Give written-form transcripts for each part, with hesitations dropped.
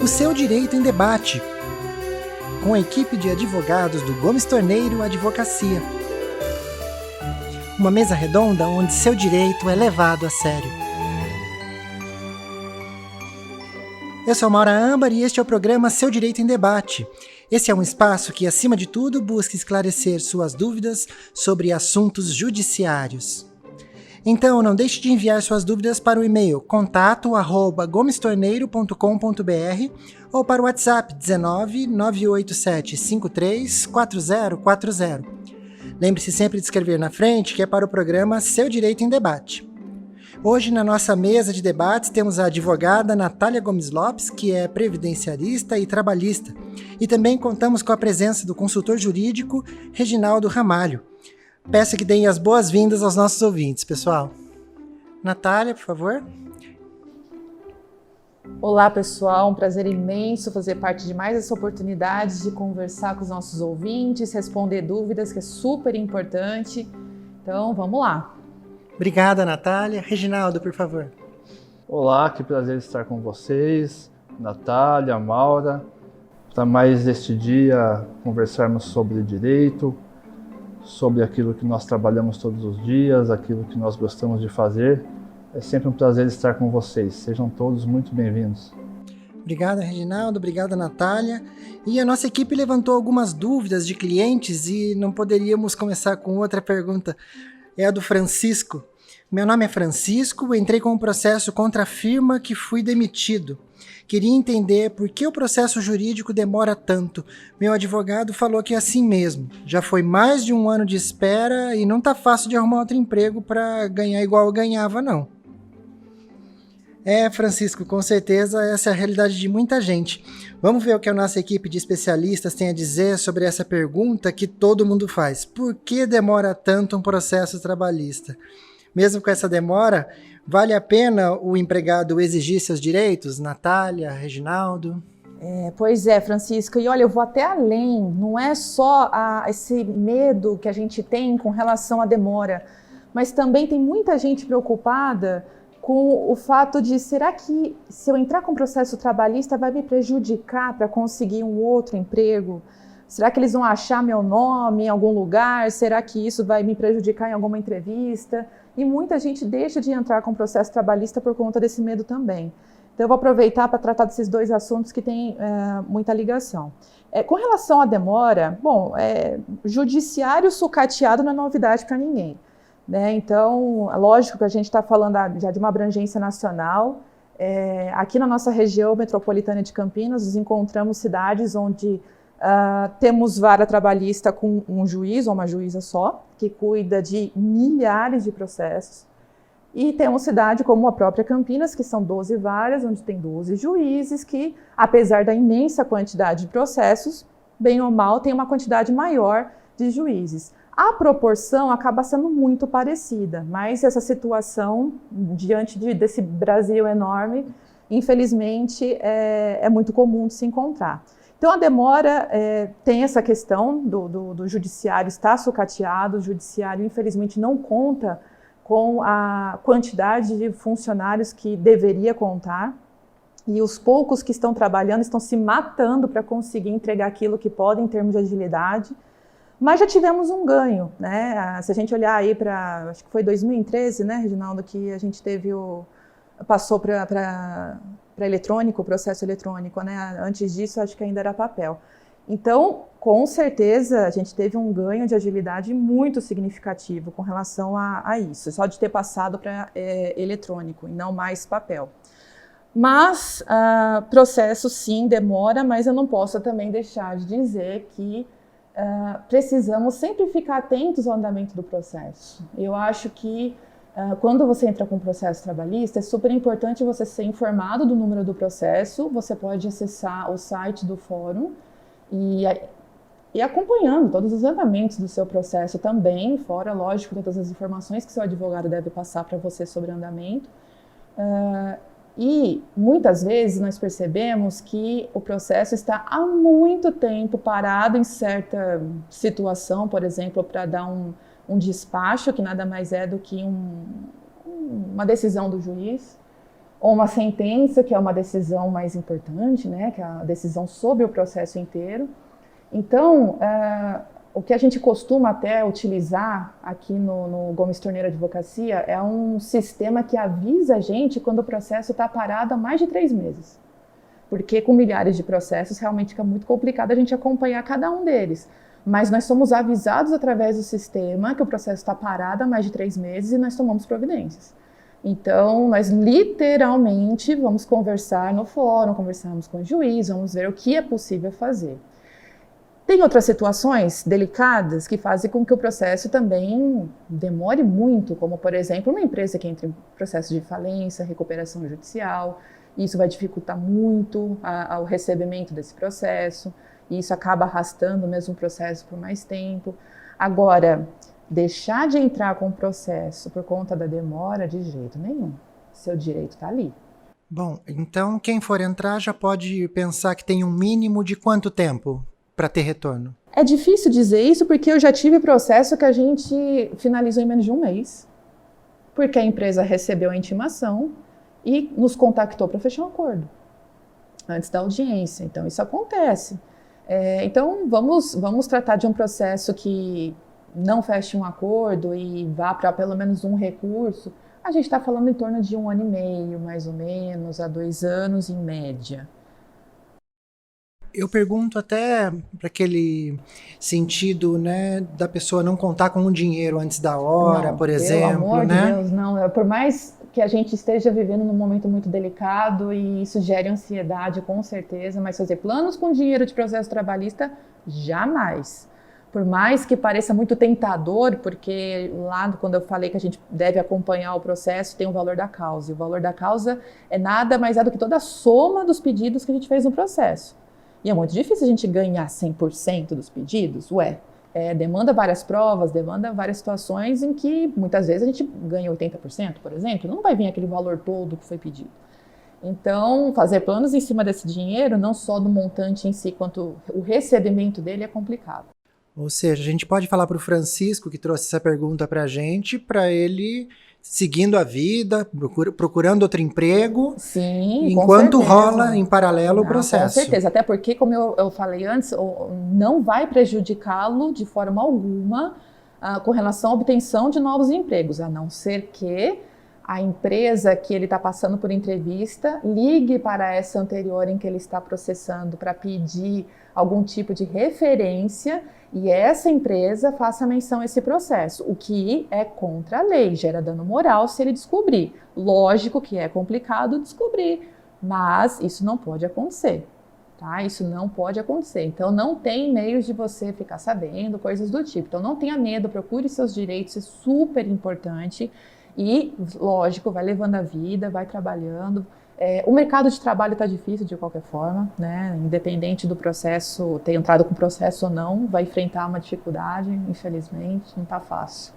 O seu direito em debate, com a equipe de advogados do Gomes Torneiro Advocacia. Uma mesa redonda onde seu direito é levado a sério. Eu sou Maura Âmbar e este é o programa Seu Direito em Debate. Esse é um espaço que, acima de tudo, busca esclarecer suas dúvidas sobre assuntos judiciários. Então, não deixe de enviar suas dúvidas para o e-mail contato@gomestorneiro.com.br ou para o WhatsApp 19 987 53 4040. Lembre-se sempre de escrever na frente que é para o programa Seu Direito em Debate. Hoje, na nossa mesa de debates, temos a advogada Natália Gomes Lopes, que é previdenciarista e trabalhista, e também contamos com a presença do consultor jurídico Reginaldo Ramalho. Peço que deem as boas-vindas aos nossos ouvintes, pessoal. Natália, por favor. Olá, pessoal. Um prazer imenso fazer parte de mais essa oportunidade de conversar com os nossos ouvintes, responder dúvidas, que é super importante. Então, vamos lá. Obrigada, Natália. Reginaldo, por favor. Olá, que prazer estar com vocês, Natália, Maura, para mais este dia conversarmos sobre direito, sobre aquilo que nós trabalhamos todos os dias, aquilo que nós gostamos de fazer. É sempre um prazer estar com vocês. Sejam todos muito bem-vindos. Obrigado, Reginaldo. Obrigado, Natália. E a nossa equipe levantou algumas dúvidas de clientes e não poderíamos começar com outra pergunta. É a do Francisco. Meu nome é Francisco, entrei com um processo contra a firma que fui demitido. Queria entender por que o processo jurídico demora tanto. Meu advogado falou que é assim mesmo. Já foi mais de um ano de espera e não tá fácil de arrumar outro emprego para ganhar igual eu ganhava, não. Francisco, com certeza essa é a realidade de muita gente. Vamos ver o que a nossa equipe de especialistas tem a dizer sobre essa pergunta que todo mundo faz. Por que demora tanto um processo trabalhista? Mesmo com essa demora, vale a pena o empregado exigir seus direitos? Natália, Reginaldo? Pois é, Francisca. E olha, eu vou até além. Não é só esse medo que a gente tem com relação à demora, mas também tem muita gente preocupada com o fato de, será que se eu entrar com processo trabalhista vai me prejudicar para conseguir um outro emprego? Será que eles vão achar meu nome em algum lugar? Será que isso vai me prejudicar em alguma entrevista? E muita gente deixa de entrar com processo trabalhista por conta desse medo também. Então eu vou aproveitar para tratar desses dois assuntos que têm muita ligação. Com relação à demora, judiciário sucateado não é novidade para ninguém, né? Então, lógico que a gente está falando já de uma abrangência nacional. Aqui na nossa região metropolitana de Campinas, nos encontramos cidades onde temos vara trabalhista com um juiz ou uma juíza só, que cuida de milhares de processos. E temos cidade como a própria Campinas, que são 12 varas, onde tem 12 juízes, que, apesar da imensa quantidade de processos, bem ou mal, tem uma quantidade maior de juízes. A proporção acaba sendo muito parecida, mas essa situação, diante desse Brasil enorme, infelizmente, é muito comum de se encontrar. Então, a demora tem essa questão do judiciário estar sucateado, o judiciário, infelizmente, não conta com a quantidade de funcionários que deveria contar, e os poucos que estão trabalhando estão se matando para conseguir entregar aquilo que podem em termos de agilidade, mas já tivemos um ganho, né? Se a gente olhar aí para, acho que foi 2013, né, Reginaldo, que a gente passou para eletrônico, o processo eletrônico, né? Antes disso, acho que ainda era papel. Então, com certeza, a gente teve um ganho de agilidade muito significativo com relação a isso, só de ter passado para eletrônico e não mais papel. Mas, processo sim demora, mas eu não posso também deixar de dizer que precisamos sempre ficar atentos ao andamento do processo. Eu acho que quando você entra com um processo trabalhista, é super importante você ser informado do número do processo. Você pode acessar o site do fórum e acompanhando todos os andamentos do seu processo também, fora, lógico, todas as informações que seu advogado deve passar para você sobre o andamento. E muitas vezes nós percebemos que o processo está há muito tempo parado em certa situação, por exemplo, para dar um despacho, que nada mais é do que uma decisão do juiz, ou uma sentença, que é uma decisão mais importante, né, que é a decisão sobre o processo inteiro. Então, o que a gente costuma até utilizar aqui no Gomes Torneiro Advocacia é um sistema que avisa a gente quando o processo está parado há mais de 3 meses. Porque com milhares de processos, realmente fica muito complicado a gente acompanhar cada um deles. Mas nós somos avisados através do sistema que o processo está parado há mais de 3 meses e nós tomamos providências. Então, nós literalmente vamos conversar no fórum, conversamos com o juiz, vamos ver o que é possível fazer. Tem outras situações delicadas que fazem com que o processo também demore muito, como, por exemplo, uma empresa que entra em processo de falência, recuperação judicial. Isso vai dificultar muito o recebimento desse processo, e isso acaba arrastando o mesmo processo por mais tempo. Agora, deixar de entrar com o processo por conta da demora, de jeito nenhum. Seu direito está ali. Bom, então quem for entrar já pode pensar que tem um mínimo de quanto tempo para ter retorno? É difícil dizer isso porque eu já tive processo que a gente finalizou em menos de 1 mês. Porque a empresa recebeu a intimação e nos contactou para fechar um acordo antes da audiência. Então, isso acontece. Então, vamos tratar de um processo que não feche um acordo e vá para pelo menos um recurso. A gente está falando em torno de 1 ano e meio, mais ou menos, a 2 anos em média. Eu pergunto até para aquele sentido, né, da pessoa não contar com o dinheiro antes da hora, Não, por exemplo, pelo amor né? de Deus, não. Por mais que a gente esteja vivendo num momento muito delicado e isso gere ansiedade, com certeza, mas fazer planos com dinheiro de processo trabalhista, jamais. Por mais que pareça muito tentador, porque lá quando eu falei que a gente deve acompanhar o processo, tem o valor da causa. E o valor da causa é nada mais do que toda a soma dos pedidos que a gente fez no processo. E é muito difícil a gente ganhar 100% dos pedidos, demanda várias provas, demanda várias situações em que muitas vezes a gente ganha 80%, por exemplo, não vai vir aquele valor todo que foi pedido. Então, fazer planos em cima desse dinheiro, não só do montante em si, quanto o recebimento dele é complicado. Ou seja, a gente pode falar para o Francisco, que trouxe essa pergunta para a gente, para ele seguindo a vida, procurando outro emprego, sim, enquanto com certeza. rola em paralelo o processo. Com certeza, até porque, como eu falei antes, não vai prejudicá-lo de forma alguma com relação à obtenção de novos empregos, a não ser que a empresa que ele está passando por entrevista ligue para essa anterior em que ele está processando para pedir algum tipo de referência e essa empresa faça menção a esse processo, o que é contra a lei, gera dano moral se ele descobrir. Lógico que é complicado descobrir, mas isso não pode acontecer, tá? Isso não pode acontecer. Então não tem meios de você ficar sabendo, coisas do tipo. Então não tenha medo, procure seus direitos, é super importante. E, lógico, vai levando a vida, vai trabalhando. O mercado de trabalho está difícil de qualquer forma, né? Independente do processo, ter entrado com processo ou não, vai enfrentar uma dificuldade, infelizmente, não está fácil.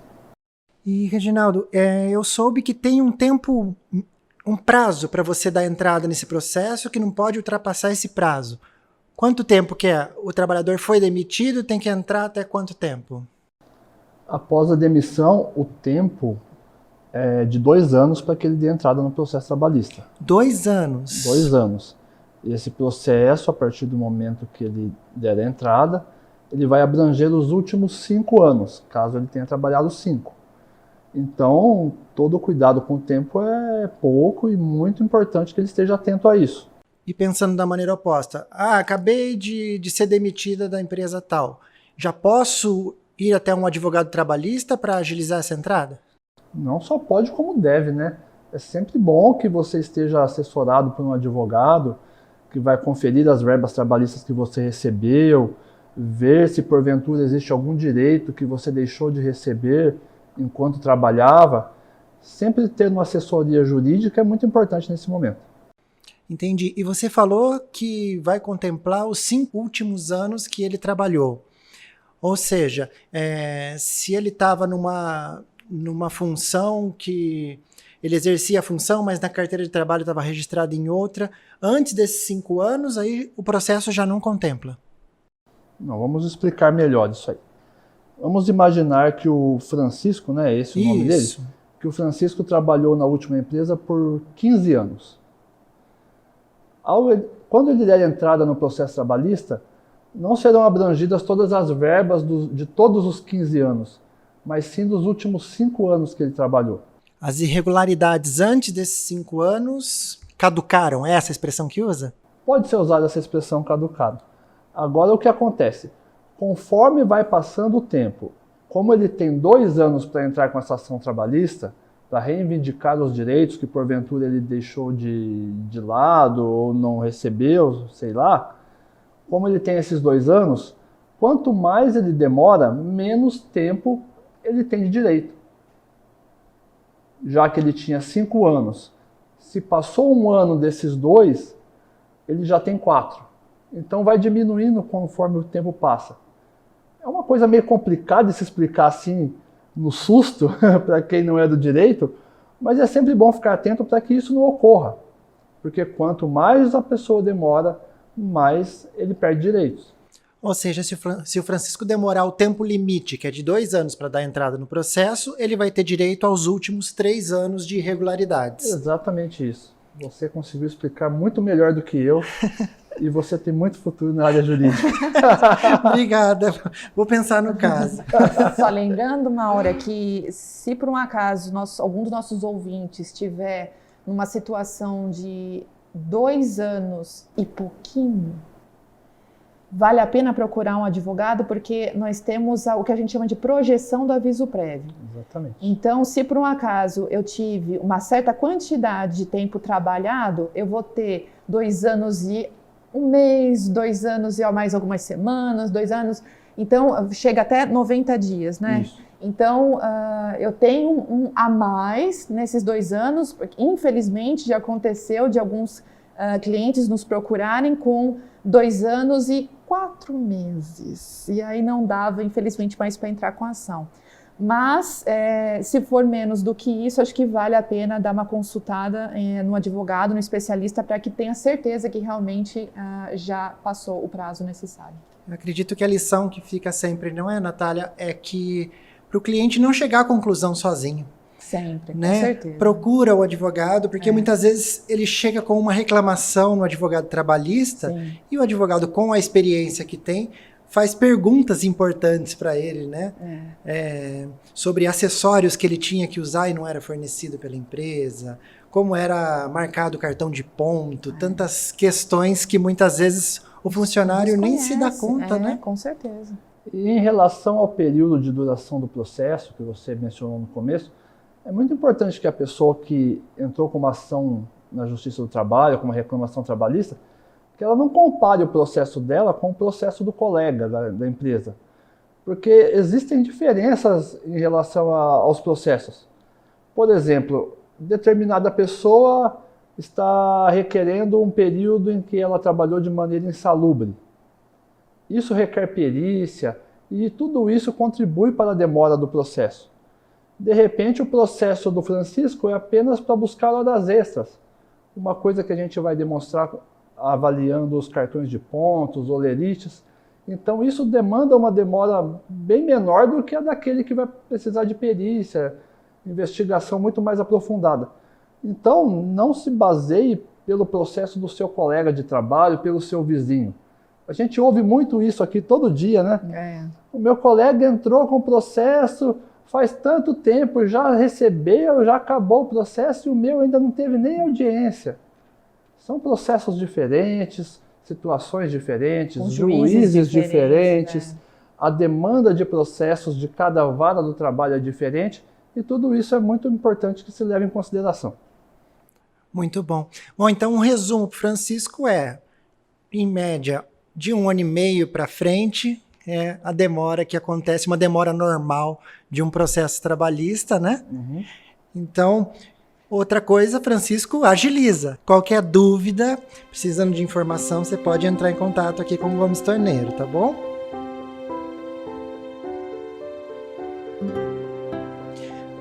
E, Reginaldo, eu soube que tem um prazo para você dar entrada nesse processo que não pode ultrapassar esse prazo. Quanto tempo que é? O trabalhador foi demitido, tem que entrar até quanto tempo? Após a demissão, o tempo de 2 anos para que ele dê entrada no processo trabalhista. 2 anos? 2 anos. E esse processo, a partir do momento que ele der a entrada, ele vai abranger os últimos 5 anos, caso ele tenha trabalhado 5. Então, todo o cuidado com o tempo é pouco e muito importante que ele esteja atento a isso. E pensando da maneira oposta, acabei de ser demitida da empresa tal, já posso ir até um advogado trabalhista para agilizar essa entrada? Não só pode, como deve, né? É sempre bom que você esteja assessorado por um advogado que vai conferir as verbas trabalhistas que você recebeu, ver se porventura existe algum direito que você deixou de receber enquanto trabalhava. Sempre ter uma assessoria jurídica é muito importante nesse momento. Entendi. E você falou que vai contemplar os 5 últimos anos que ele trabalhou. Ou seja, se ele estava numa função que ele exercia a função, mas na carteira de trabalho estava registrado em outra, antes desses 5 anos, aí o processo já não contempla. Não, vamos explicar melhor isso aí. Vamos imaginar que o Francisco, né, esse é o nome dele, que que o Francisco trabalhou na última empresa por 15 anos. Quando ele der entrada no processo trabalhista, não serão abrangidas todas as verbas de todos os 15 anos, mas sim dos últimos 5 anos que ele trabalhou. As irregularidades antes desses 5 anos caducaram, é essa a expressão que usa? Pode ser usada essa expressão caducado. Agora o que acontece? Conforme vai passando o tempo, como ele tem 2 anos para entrar com essa ação trabalhista, para reivindicar os direitos que porventura ele deixou de lado ou não recebeu, sei lá, como ele tem esses 2 anos, quanto mais ele demora, menos tempo ele tem de direito. Já que ele tinha 5 anos, se passou 1 ano desses 2, ele já tem 4. Então vai diminuindo conforme o tempo passa. É uma coisa meio complicada de se explicar assim no susto para quem não é do direito, mas é sempre bom ficar atento para que isso não ocorra. Porque quanto mais a pessoa demora, mais ele perde direitos. Ou seja, se o Francisco demorar o tempo limite, que é de 2 anos para dar entrada no processo, ele vai ter direito aos últimos 3 anos de irregularidades. Exatamente isso. Você conseguiu explicar muito melhor do que eu e você tem muito futuro na área jurídica. Obrigada. Vou pensar no caso. Só lembrando, Maura, que se por um acaso algum dos nossos ouvintes estiver numa situação de 2 anos e pouquinho, vale a pena procurar um advogado, porque nós temos o que a gente chama de projeção do aviso prévio. Exatamente. Então, se por um acaso eu tive uma certa quantidade de tempo trabalhado, eu vou ter 2 anos e 1 mês, 2 anos e mais algumas semanas, 2 anos. Então, chega até 90 dias, né? Isso. Então, eu tenho um a mais nesses 2 anos, porque infelizmente já aconteceu de alguns clientes nos procurarem com 2 anos e 4 meses. E aí não dava, infelizmente, mais para entrar com a ação. Mas, se for menos do que isso, acho que vale a pena dar uma consultada no advogado, no especialista, para que tenha certeza que realmente já passou o prazo necessário. Eu acredito que a lição que fica sempre, não é, Natália, é que para o cliente não chegar à conclusão sozinho. Sempre, né? Com certeza. Procura o advogado, porque muitas vezes ele chega com uma reclamação no advogado trabalhista. Sim. E o advogado, com a experiência que tem, faz perguntas importantes para ele, né? Sobre acessórios que ele tinha que usar e não era fornecido pela empresa, como era marcado o cartão de ponto, tantas questões que muitas vezes o funcionário nem se dá conta, né? Com certeza. E em relação ao período de duração do processo, que você mencionou no começo, é muito importante que a pessoa que entrou com uma ação na Justiça do Trabalho, com uma reclamação trabalhista, que ela não compare o processo dela com o processo do colega da empresa. Porque existem diferenças em relação aos processos. Por exemplo, determinada pessoa está requerendo um período em que ela trabalhou de maneira insalubre. Isso requer perícia e tudo isso contribui para a demora do processo. De repente, o processo do Francisco é apenas para buscar horas extras. Uma coisa que a gente vai demonstrar avaliando os cartões de pontos, olerites. Então, isso demanda uma demora bem menor do que a daquele que vai precisar de perícia, investigação muito mais aprofundada. Então, não se baseie pelo processo do seu colega de trabalho, pelo seu vizinho. A gente ouve muito isso aqui todo dia, né? O meu colega entrou com o processo faz tanto tempo, já recebeu, já acabou o processo e o meu ainda não teve nem audiência. São processos diferentes, situações diferentes, juízes diferentes, né? A demanda de processos de cada vara do trabalho é diferente e tudo isso é muito importante que se leve em consideração. Muito bom. Bom, então um resumo para o Francisco em média, de 1 ano e meio para frente, é a demora que acontece, uma demora normal de um processo trabalhista, né? Uhum. Então, outra coisa, Francisco, agiliza. Qualquer dúvida, precisando de informação, você pode entrar em contato aqui com o Gomes Torneiro, tá bom?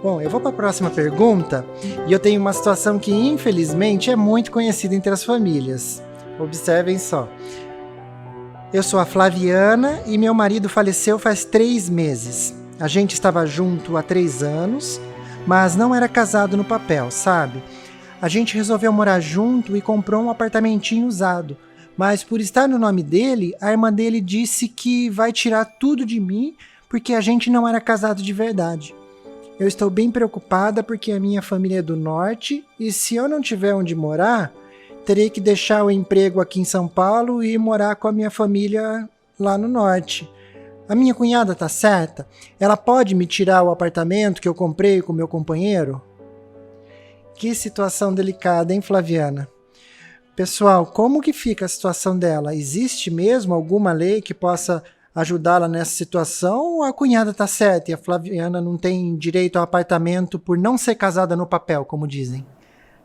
Bom, eu vou para a próxima pergunta e eu tenho uma situação que, infelizmente, é muito conhecida entre as famílias. Observem só. Eu sou a Flaviana e meu marido faleceu faz 3 meses. A gente estava junto há 3 anos, mas não era casado no papel, sabe? A gente resolveu morar junto e comprou um apartamentinho usado, mas por estar no nome dele, a irmã dele disse que vai tirar tudo de mim porque a gente não era casado de verdade. Eu estou bem preocupada porque a minha família é do norte e se eu não tiver onde morar, terei que deixar o emprego aqui em São Paulo e ir morar com a minha família lá no norte. A minha cunhada tá certa? Ela pode me tirar o apartamento que eu comprei com meu companheiro? Que situação delicada, hein, Flaviana? Pessoal, como que fica a situação dela? Existe mesmo alguma lei que possa ajudá-la nessa situação ou a cunhada tá certa e a Flaviana não tem direito ao apartamento por não ser casada no papel, como dizem?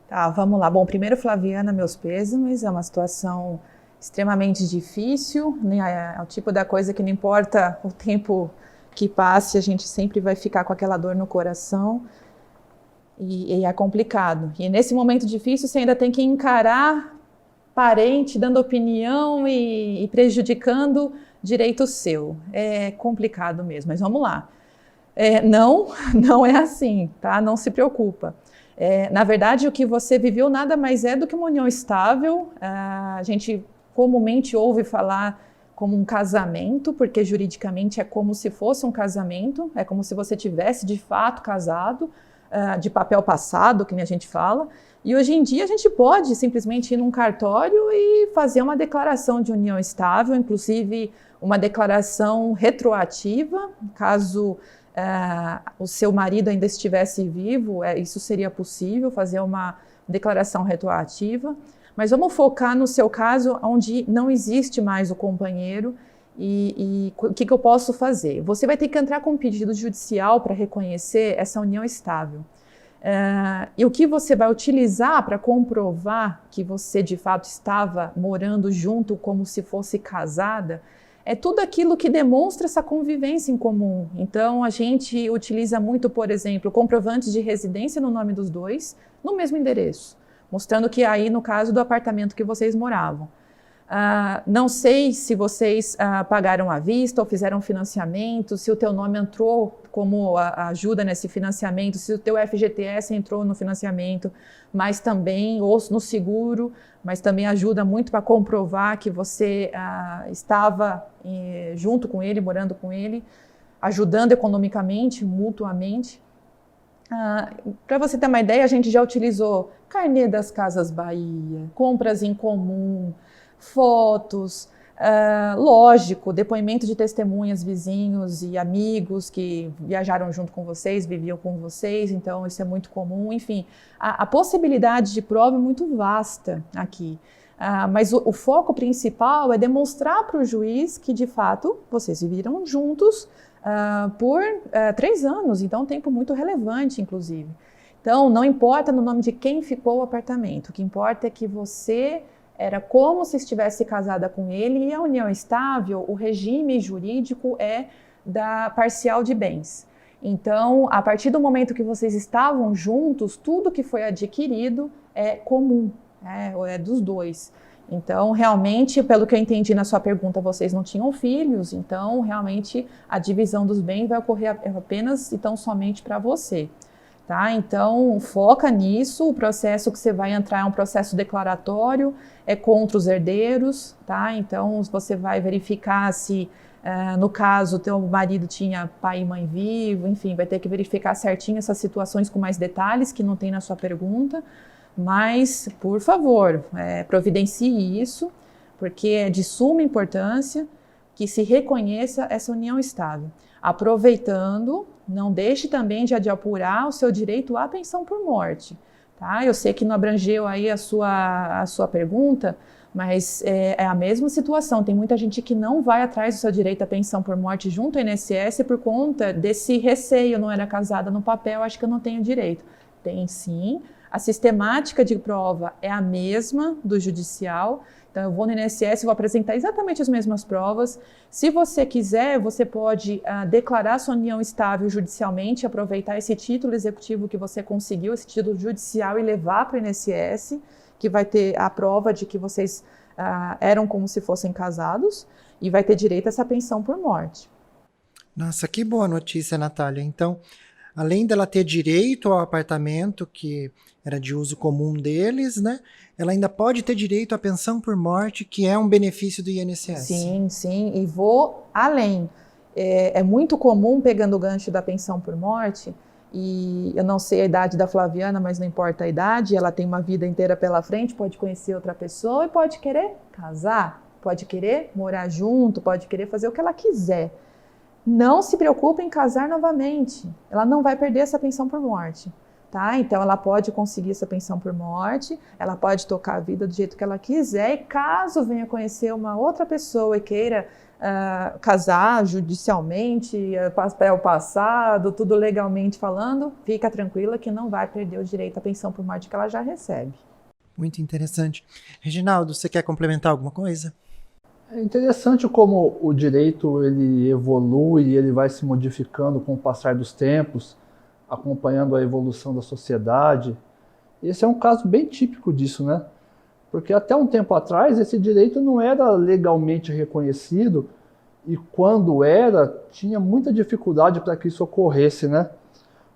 Tá, vamos lá. Bom, primeiro, Flaviana, meus pêsames, é uma situação extremamente difícil, né? É o tipo da coisa que não importa o tempo que passe, a gente sempre vai ficar com aquela dor no coração e é complicado. E nesse momento difícil você ainda tem que encarar parente dando opinião e prejudicando direito seu. É complicado mesmo, mas vamos lá. Não é assim, tá? Não se preocupa. Na verdade, o que você viveu nada mais é do que uma união estável. A gente comumente ouve falar como um casamento, porque juridicamente é como se fosse um casamento, é como se você tivesse de fato casado, de papel passado, que nem a gente fala. E hoje em dia a gente pode simplesmente ir num cartório e fazer uma declaração de união estável, inclusive uma declaração retroativa, caso o seu marido ainda estivesse vivo, isso seria possível, fazer uma declaração retroativa. Mas vamos focar no seu caso, onde não existe mais o companheiro e o que eu posso fazer? Você vai ter que entrar com um pedido judicial para reconhecer essa união estável. E o que você vai utilizar para comprovar que você de fato estava morando junto como se fosse casada é tudo aquilo que demonstra essa convivência em comum. Então, a gente utiliza muito, por exemplo, comprovantes de residência no nome dos dois, no mesmo endereço, mostrando que aí, no caso do apartamento que vocês moravam. Não sei se vocês pagaram à vista ou fizeram financiamento, se o teu nome entrou como ajuda nesse financiamento, se o teu FGTS entrou no financiamento, mas também, ou no seguro, mas também ajuda muito para comprovar que você estava junto com ele, morando com ele, ajudando economicamente, mutuamente. Para você ter uma ideia, a gente já utilizou carnê das Casas Bahia, compras em comum, fotos, lógico, depoimento de testemunhas, vizinhos e amigos que viajaram junto com vocês, viviam com vocês, então isso é muito comum. Enfim, a possibilidade de prova é muito vasta aqui, mas o foco principal é demonstrar para o juiz que, de fato, vocês viveram juntos por 3 anos, então um tempo muito relevante, inclusive. Então, não importa no nome de quem ficou o apartamento, o que importa é que você era como se estivesse casada com ele, e a união estável, o regime jurídico é da parcial de bens. Então, a partir do momento que vocês estavam juntos, tudo que foi adquirido é comum, é dos dois. Então, realmente, pelo que eu entendi na sua pergunta, vocês não tinham filhos, então, realmente, a divisão dos bens vai ocorrer apenas e tão somente para você. Tá? Então, foca nisso, o processo que você vai entrar é um processo declaratório, é contra os herdeiros, tá? Então você vai verificar se, no caso, teu marido tinha pai e mãe vivo, enfim, vai ter que verificar certinho essas situações com mais detalhes, que não tem na sua pergunta, mas, por favor, providencie isso, porque é de suma importância que se reconheça essa união estável. Aproveitando, não deixe também de apurar o seu direito à pensão por morte. Tá? Eu sei que não abrangeu aí a sua pergunta, mas é a mesma situação. Tem muita gente que não vai atrás do seu direito à pensão por morte junto ao INSS por conta desse receio. Eu não era casada no papel, acho que eu não tenho direito. Tem sim. A sistemática de prova é a mesma do judicial. Então, eu vou no INSS e vou apresentar exatamente as mesmas provas. Se você quiser, você pode declarar sua união estável judicialmente, aproveitar esse título executivo que você conseguiu, esse título judicial, e levar para o INSS, que vai ter a prova de que vocês eram como se fossem casados, e vai ter direito a essa pensão por morte. Nossa, que boa notícia, Natália. Então, além dela ter direito ao apartamento, que era de uso comum deles, né? Ela ainda pode ter direito à pensão por morte, que é um benefício do INSS. Sim, e vou além. É muito comum, pegando o gancho da pensão por morte, e eu não sei a idade da Flaviana, mas não importa a idade, ela tem uma vida inteira pela frente, pode conhecer outra pessoa e pode querer casar, pode querer morar junto, pode querer fazer o que ela quiser. Não se preocupe em casar novamente, ela não vai perder essa pensão por morte. Tá? Então ela pode conseguir essa pensão por morte, ela pode tocar a vida do jeito que ela quiser, e caso venha conhecer uma outra pessoa e queira casar judicialmente, papel passado, tudo legalmente falando, fica tranquila que não vai perder o direito à pensão por morte que ela já recebe. Muito interessante. Reginaldo, você quer complementar alguma coisa? É interessante como o direito ele evolui, ele vai se modificando com o passar dos tempos, acompanhando a evolução da sociedade. Esse é um caso bem típico disso, né? Porque até um tempo atrás esse direito não era legalmente reconhecido e quando era, tinha muita dificuldade para que isso ocorresse, né?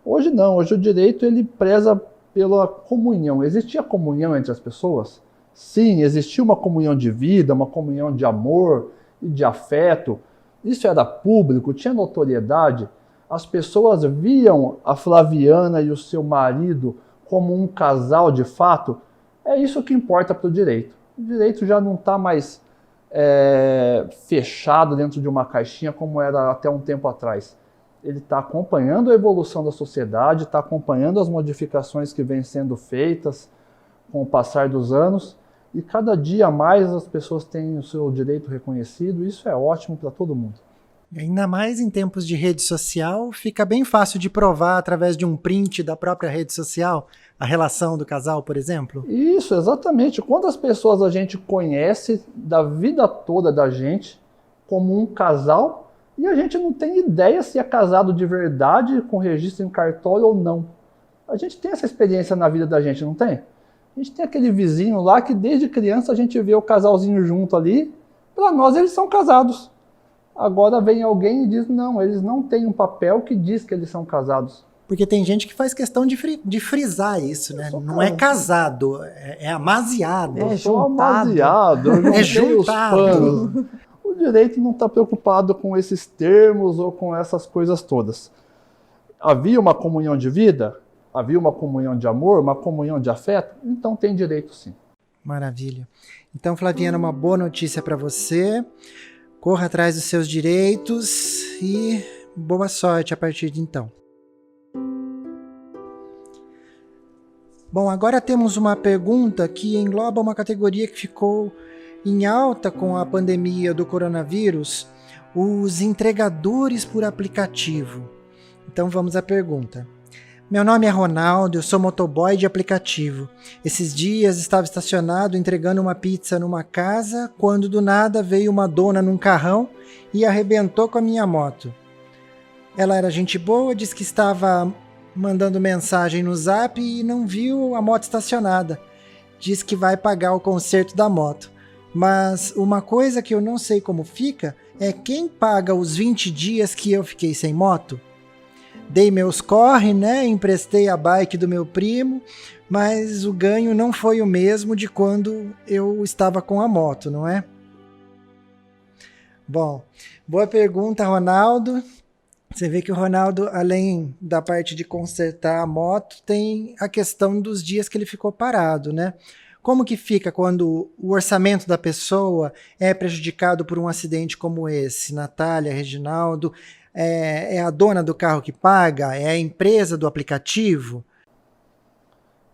Hoje não, hoje o direito ele preza pela comunhão. Existia comunhão entre as pessoas? Sim, existia uma comunhão de vida, uma comunhão de amor e de afeto. Isso era público, tinha notoriedade. As pessoas viam a Flaviana e o seu marido como um casal de fato. É isso que importa para o direito. O direito já não está mais fechado dentro de uma caixinha como era até um tempo atrás. Ele está acompanhando a evolução da sociedade, está acompanhando as modificações que vêm sendo feitas com o passar dos anos e cada dia mais as pessoas têm o seu direito reconhecido. Isso é ótimo para todo mundo. Ainda mais em tempos de rede social, fica bem fácil de provar através de um print da própria rede social a relação do casal, por exemplo? Isso, exatamente. Quantas pessoas a gente conhece da vida toda da gente como um casal e a gente não tem ideia se é casado de verdade, com registro em cartório ou não. A gente tem essa experiência na vida da gente, não tem? A gente tem aquele vizinho lá que desde criança a gente vê o casalzinho junto ali. Para nós eles são casados. Agora vem alguém e diz, não, eles não têm um papel que diz que eles são casados. Porque tem gente que faz questão de frisar isso, né? Não é casado, é amaziado. Eu sou amaziado, eu juntei os panos. O direito não está preocupado com esses termos ou com essas coisas todas. Havia uma comunhão de vida? Havia uma comunhão de amor? Uma comunhão de afeto? Então tem direito sim. Maravilha. Então, Flaviana, uma boa notícia para você. Corra atrás dos seus direitos e boa sorte a partir de então. Bom, agora temos uma pergunta que engloba uma categoria que ficou em alta com a pandemia do coronavírus, os entregadores por aplicativo. Então vamos à pergunta. Meu nome é Ronaldo, eu sou motoboy de aplicativo. Esses dias estava estacionado entregando uma pizza numa casa, quando do nada veio uma dona num carrão e arrebentou com a minha moto. Ela era gente boa, disse que estava mandando mensagem no Zap e não viu a moto estacionada. Diz que vai pagar o conserto da moto. Mas uma coisa que eu não sei como fica é quem paga os 20 dias que eu fiquei sem moto. Dei meus corre, né? Emprestei a bike do meu primo, mas o ganho não foi o mesmo de quando eu estava com a moto, não é? Bom, boa pergunta, Ronaldo. Você vê que o Ronaldo, além da parte de consertar a moto, tem a questão dos dias que ele ficou parado, né? Como que fica quando o orçamento da pessoa é prejudicado por um acidente como esse? Natália, Reginaldo, é a dona do carro que paga? É a empresa do aplicativo?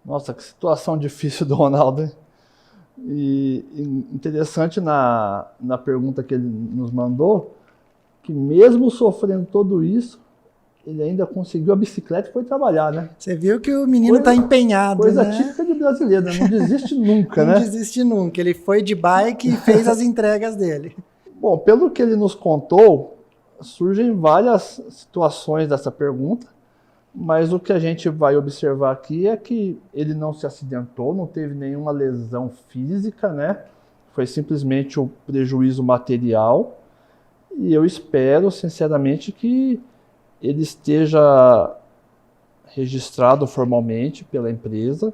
Nossa, que situação difícil do Ronaldo, hein? E interessante na pergunta que ele nos mandou, que mesmo sofrendo tudo isso, ele ainda conseguiu a bicicleta e foi trabalhar, né? Você viu que o menino está empenhado, coisa né? Típica de brasileiro, né? Não desiste nunca, né? Não desiste nunca. Ele foi de bike e fez as entregas dele. Bom, pelo que ele nos contou, surgem várias situações dessa pergunta, mas o que a gente vai observar aqui é que ele não se acidentou, não teve nenhuma lesão física, né? Foi simplesmente um prejuízo material. E eu espero, sinceramente, que ele esteja registrado formalmente pela empresa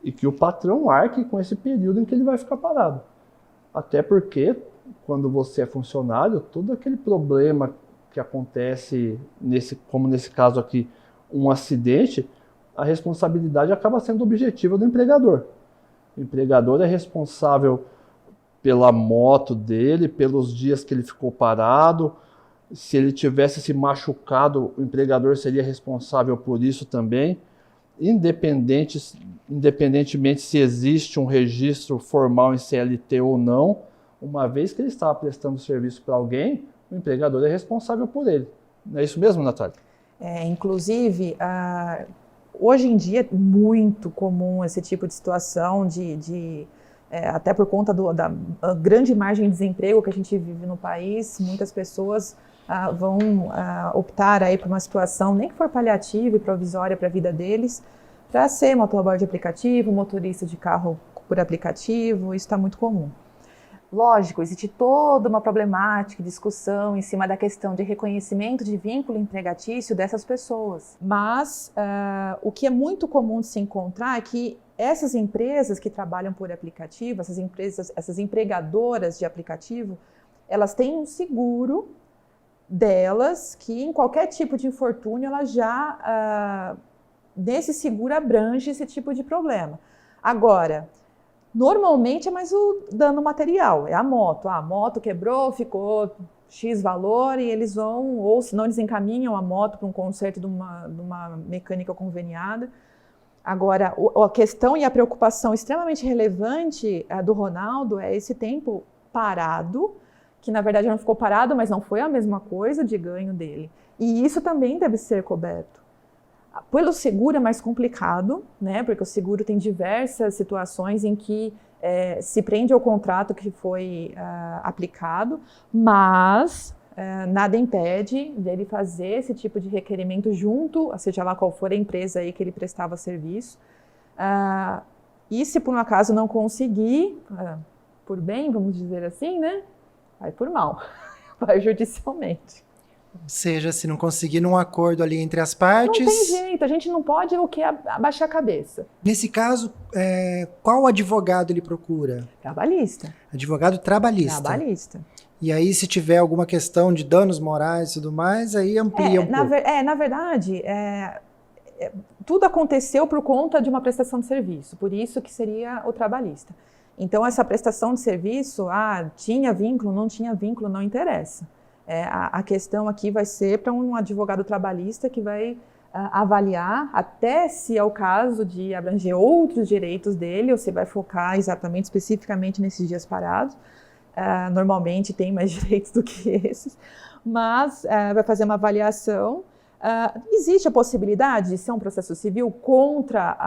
e que o patrão arque com esse período em que ele vai ficar parado. Até porque, quando você é funcionário, todo aquele problema que acontece, como nesse caso aqui, um acidente, a responsabilidade acaba sendo objetiva do empregador. O empregador é responsável pela moto dele, pelos dias que ele ficou parado. Se ele tivesse se machucado, o empregador seria responsável por isso também, independentemente se existe um registro formal em CLT ou não. Uma vez que ele estava prestando serviço para alguém, o empregador é responsável por ele. Não é isso mesmo, Natália? Inclusive, hoje em dia é muito comum esse tipo de situação, até por conta da grande margem de desemprego que a gente vive no país, muitas pessoas vão optar aí por uma situação, nem que for paliativa e provisória para a vida deles, para ser motoboy de aplicativo, motorista de carro por aplicativo, isso está muito comum. Lógico, existe toda uma problemática, discussão em cima da questão de reconhecimento de vínculo empregatício dessas pessoas. Mas o que é muito comum de se encontrar é que essas empresas que trabalham por aplicativo, essas empregadoras de aplicativo, elas têm um seguro delas que em qualquer tipo de infortúnio ela já, nesse seguro, abrange esse tipo de problema. Agora, normalmente é mais o dano material, é a moto. A moto quebrou, ficou X valor e eles vão, ou se não, eles encaminham a moto para um conserto de uma mecânica conveniada. Agora, a questão e a preocupação extremamente relevante do Ronaldo é esse tempo parado, que na verdade não ficou parado, mas não foi a mesma coisa de ganho dele. E isso também deve ser coberto. Pelo seguro é mais complicado, né? Porque o seguro tem diversas situações em que se prende ao contrato que foi aplicado, mas nada impede dele fazer esse tipo de requerimento junto, seja lá qual for a empresa aí que ele prestava serviço. E se por um acaso não conseguir, por bem, vamos dizer assim, né? Vai por mal, vai judicialmente. Ou seja, se não conseguir um acordo ali entre as partes... Não tem jeito, a gente não pode abaixar a cabeça. Nesse caso, qual advogado ele procura? Trabalhista. Advogado trabalhista. Trabalhista. E aí, se tiver alguma questão de danos morais e tudo mais, aí amplia um pouco. Na verdade, tudo aconteceu por conta de uma prestação de serviço, por isso que seria o trabalhista. Então, essa prestação de serviço, tinha vínculo, não interessa. A questão aqui vai ser para um advogado trabalhista que vai avaliar até se é o caso de abranger outros direitos dele, ou se vai focar exatamente, especificamente nesses dias parados. Normalmente tem mais direitos do que esses, mas vai fazer uma avaliação. Existe a possibilidade de ser um processo civil contra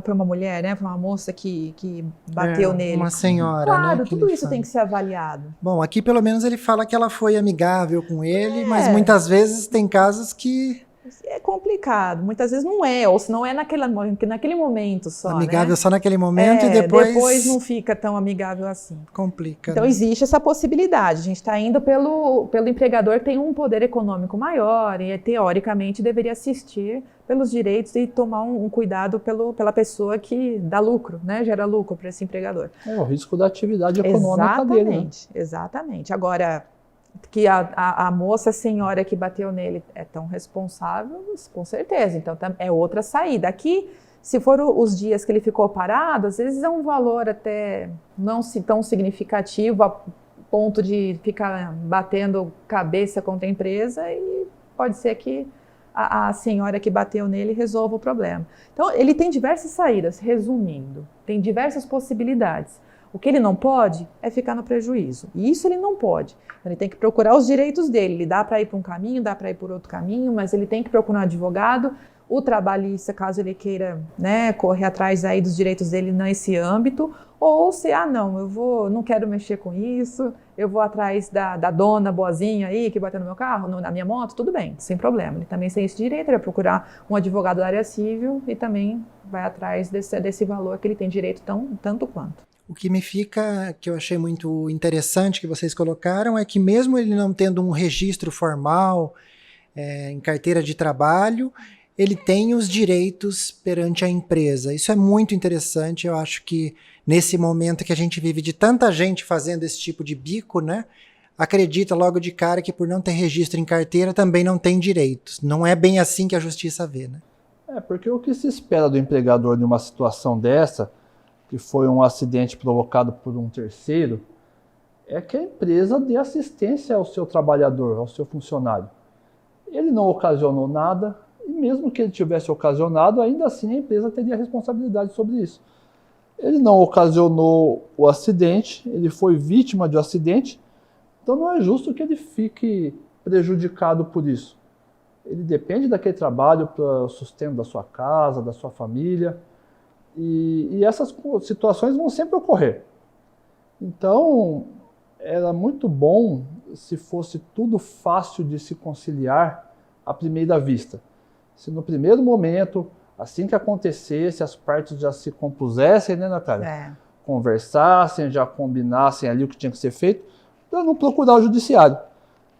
uma mulher, né? Uma moça que bateu nele. Uma senhora, claro, né? Tudo isso tem que ser avaliado. Bom, aqui pelo menos ele fala que ela foi amigável com ele, mas muitas vezes tem casos que... É complicado, muitas vezes não é, ou se não é naquele momento só, amigável, né? Só naquele momento e depois não fica tão amigável assim. Complica. Então, né? Existe essa possibilidade. A gente está indo pelo empregador que tem um poder econômico maior e, teoricamente, deveria assistir pelos direitos e tomar um cuidado pela pessoa que dá lucro, né? Gera lucro para esse empregador. É o risco da atividade econômica dele. Né? Exatamente. Agora, que a moça, a senhora que bateu nele é tão responsável, com certeza. Então, é outra saída. Aqui, se for os dias que ele ficou parado, às vezes é um valor até não tão significativo a ponto de ficar batendo cabeça contra a empresa e pode ser que a senhora que bateu nele resolva o problema. Então, ele tem diversas saídas, resumindo. Tem diversas possibilidades. O que ele não pode é ficar no prejuízo. E isso ele não pode. Ele tem que procurar os direitos dele. Ele dá para ir para um caminho, dá para ir por outro caminho, mas ele tem que procurar um advogado, o trabalhista, caso ele queira, né, correr atrás aí dos direitos dele nesse âmbito, ou se, não quero mexer com isso, eu vou atrás da dona boazinha aí que bateu no meu carro, na minha moto, tudo bem, sem problema. Ele também tem esse direito, ele vai procurar um advogado da área civil e também vai atrás desse valor que ele tem direito tanto quanto. O que me fica, que eu achei muito interessante que vocês colocaram, é que mesmo ele não tendo um registro formal em carteira de trabalho, ele tem os direitos perante a empresa. Isso é muito interessante. Eu acho que nesse momento que a gente vive de tanta gente fazendo esse tipo de bico, né? Acredita logo de cara que por não ter registro em carteira também não tem direitos. Não é bem assim que a justiça vê, né? Porque o que se espera do empregador numa situação dessa, que foi um acidente provocado por um terceiro, é que a empresa dê assistência ao seu trabalhador, ao seu funcionário. Ele não ocasionou nada, e mesmo que ele tivesse ocasionado, ainda assim a empresa teria responsabilidade sobre isso. Ele não ocasionou o acidente, ele foi vítima de um acidente, então não é justo que ele fique prejudicado por isso. Ele depende daquele trabalho para o sustento da sua casa, da sua família, e essas situações vão sempre ocorrer. Então, era muito bom se fosse tudo fácil de se conciliar à primeira vista. Se no primeiro momento, assim que acontecesse, as partes já se compusessem, né, Natália? Conversassem, já combinassem ali o que tinha que ser feito, para não procurar o judiciário.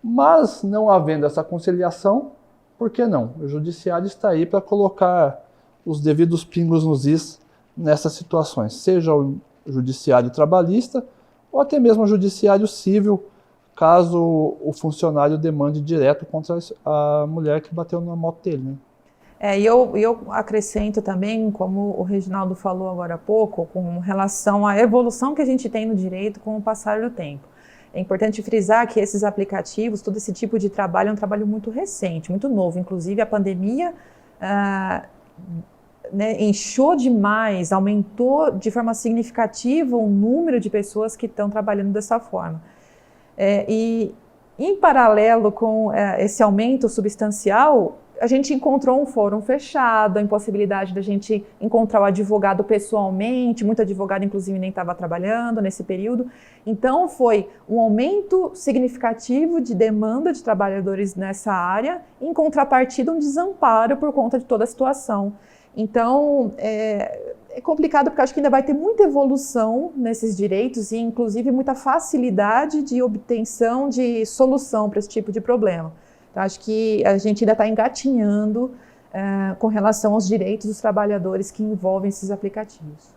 Mas, não havendo essa conciliação, por que não? O judiciário está aí para colocar os devidos pingos nos is nessas situações, seja o judiciário trabalhista ou até mesmo o judiciário civil, caso o funcionário demande direto contra a mulher que bateu na moto dele, né? E eu acrescento também, como o Reginaldo falou agora há pouco, com relação à evolução que a gente tem no direito com o passar do tempo. É importante frisar que esses aplicativos, todo esse tipo de trabalho é um trabalho muito recente, muito novo. Inclusive a pandemia inchou demais, aumentou de forma significativa o número de pessoas que estão trabalhando dessa forma. E em paralelo com esse aumento substancial, a gente encontrou um fórum fechado, a impossibilidade da gente encontrar o advogado pessoalmente, muito advogado inclusive nem estava trabalhando nesse período. Então foi um aumento significativo de demanda de trabalhadores nessa área, em contrapartida um desamparo por conta de toda a situação. Então é complicado porque acho que ainda vai ter muita evolução nesses direitos e inclusive muita facilidade de obtenção de solução para esse tipo de problema. Então, acho que a gente ainda está engatinhando com relação aos direitos dos trabalhadores que envolvem esses aplicativos.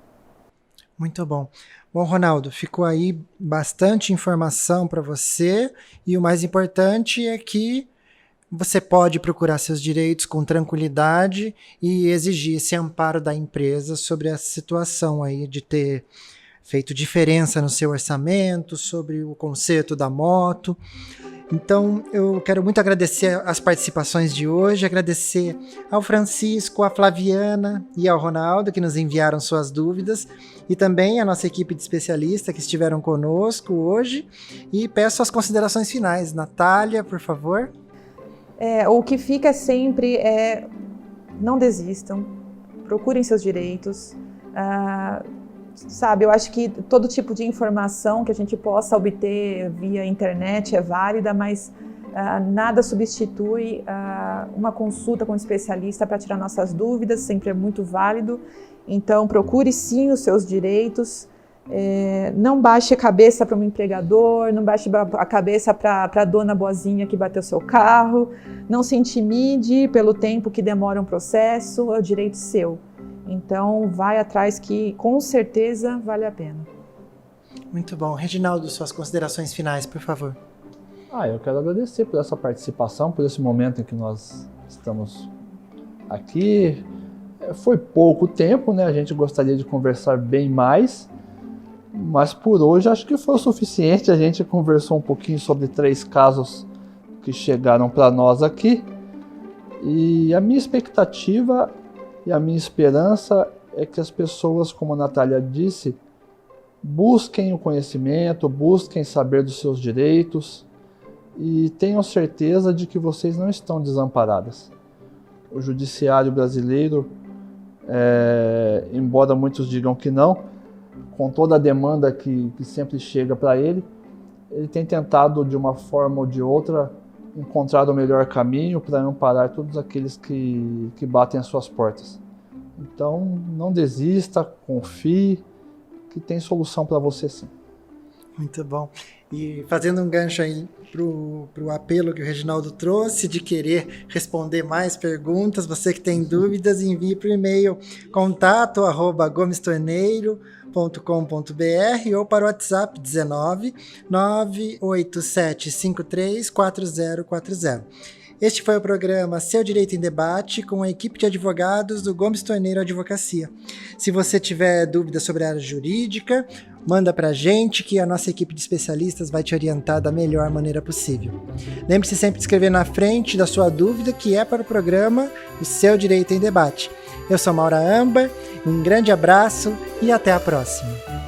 Muito bom. Bom, Ronaldo, ficou aí bastante informação para você e o mais importante é que você pode procurar seus direitos com tranquilidade e exigir esse amparo da empresa sobre a situação aí de ter feito diferença no seu orçamento, sobre o conserto da moto. Então, eu quero muito agradecer as participações de hoje, agradecer ao Francisco, à Flaviana e ao Ronaldo, que nos enviaram suas dúvidas, e também a nossa equipe de especialistas que estiveram conosco hoje, e peço as considerações finais. Natália, por favor. O que fica sempre não desistam, procurem seus direitos, eu acho que todo tipo de informação que a gente possa obter via internet é válida, mas nada substitui uma consulta com um especialista para tirar nossas dúvidas, sempre é muito válido. Então procure sim os seus direitos, não baixe a cabeça para um empregador, não baixe a cabeça para a dona boazinha que bateu seu carro, não se intimide pelo tempo que demora um processo, é o direito seu. Então, vai atrás que, com certeza, vale a pena. Muito bom. Reginaldo, suas considerações finais, por favor. Eu quero agradecer por essa participação, por esse momento em que nós estamos aqui. Foi pouco tempo, né? A gente gostaria de conversar bem mais, mas por hoje acho que foi o suficiente. A gente conversou um pouquinho sobre 3 casos que chegaram para nós aqui. E a minha expectativa e a minha esperança é que as pessoas, como a Natália disse, busquem o conhecimento, busquem saber dos seus direitos e tenham certeza de que vocês não estão desamparadas. O judiciário brasileiro, embora muitos digam que não, com toda a demanda que sempre chega para ele tem tentado de uma forma ou de outra encontrar o melhor caminho para amparar todos aqueles que batem as suas portas. Então, não desista, confie, que tem solução para você sim. Muito bom. E fazendo um gancho aí pro apelo que o Reginaldo trouxe de querer responder mais perguntas, você que tem dúvidas, envie para o e-mail contato@gomestorneiro.com.br ou para o WhatsApp 19 987 53 4040. Este foi o programa Seu Direito em Debate, com a equipe de advogados do Gomes Torneiro Advocacia. Se você tiver dúvidas sobre a área jurídica, manda pra gente que a nossa equipe de especialistas vai te orientar da melhor maneira possível. Lembre-se sempre de escrever na frente da sua dúvida, que é para o programa O Seu Direito em Debate. Eu sou Maura Ambar, um grande abraço e até a próxima.